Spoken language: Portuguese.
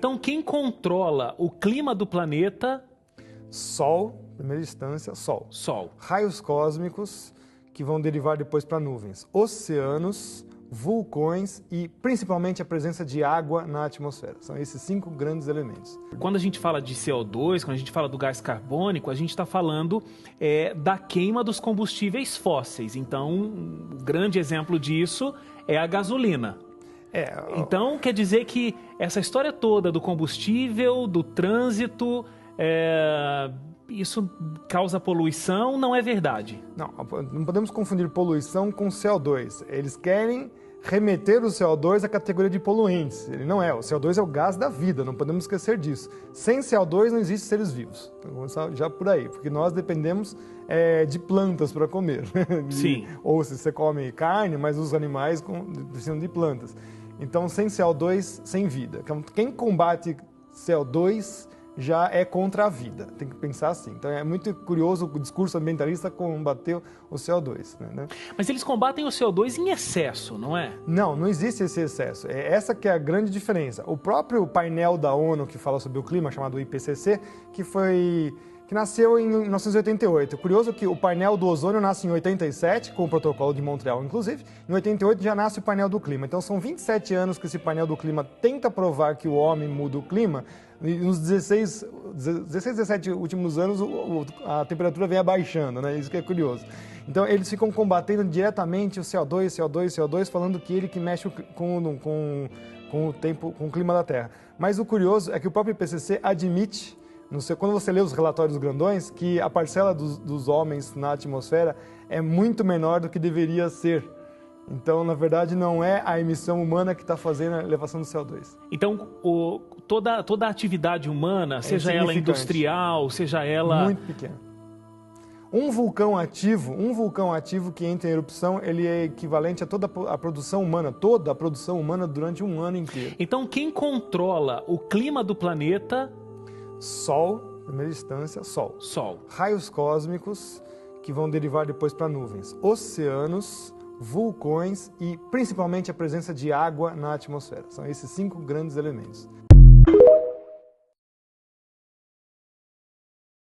Então, quem controla o clima do planeta? Sol, em primeira instância, Sol. Sol. Raios cósmicos, que vão derivar depois para nuvens. Oceanos, vulcões e principalmente a presença de água na atmosfera. São esses 5 grandes elementos. Quando a gente fala de CO2, quando a gente fala do gás carbônico, a gente está falando da queima dos combustíveis fósseis. Então, um grande exemplo disso é a gasolina. Então, quer dizer que essa história toda do combustível, do trânsito, isso causa poluição, não é verdade? Não podemos confundir poluição com CO2. Eles querem remeter o CO2 à categoria de poluentes. Ele não é. O CO2 é o gás da vida, não podemos esquecer disso. Sem CO2 não existem seres vivos. Então, vamos começar já por aí, porque nós dependemos de plantas para comer. Sim. Ou se você come carne, mas os animais precisam de plantas. Então, sem CO2, sem vida. Então, quem combate CO2 já é contra a vida, tem que pensar assim. Então é muito curioso o discurso ambientalista combater o CO2. Né? Mas eles combatem o CO2 em excesso, não é? Não existe esse excesso. Essa que é a grande diferença. O próprio painel da ONU que fala sobre o clima, chamado IPCC, que nasceu em 1988. Curioso que o painel do ozônio nasce em 87, com o protocolo de Montreal, inclusive. Em 88 já nasce o painel do clima. Então são 27 anos que esse painel do clima tenta provar que o homem muda o clima. E nos 17 últimos anos a temperatura vem abaixando, né? Isso que é curioso. Então eles ficam combatendo diretamente o CO2, falando que ele que mexe com o tempo, com o clima da Terra. Mas o curioso é que o próprio IPCC admite, quando você lê os relatórios grandões, que a parcela dos homens na atmosfera é muito menor do que deveria ser. Então, na verdade, não é a emissão humana que está fazendo a elevação do CO2. Então, toda a atividade humana, seja ela industrial, seja ela... Muito pequena. Um vulcão ativo que entra em erupção, ele é equivalente a toda a produção humana durante um ano inteiro. Então, quem controla o clima do planeta? Sol, em primeira instância, Sol. Sol. Raios cósmicos, que vão derivar depois para nuvens. Oceanos, vulcões e principalmente a presença de água na atmosfera. São esses 5 grandes elementos.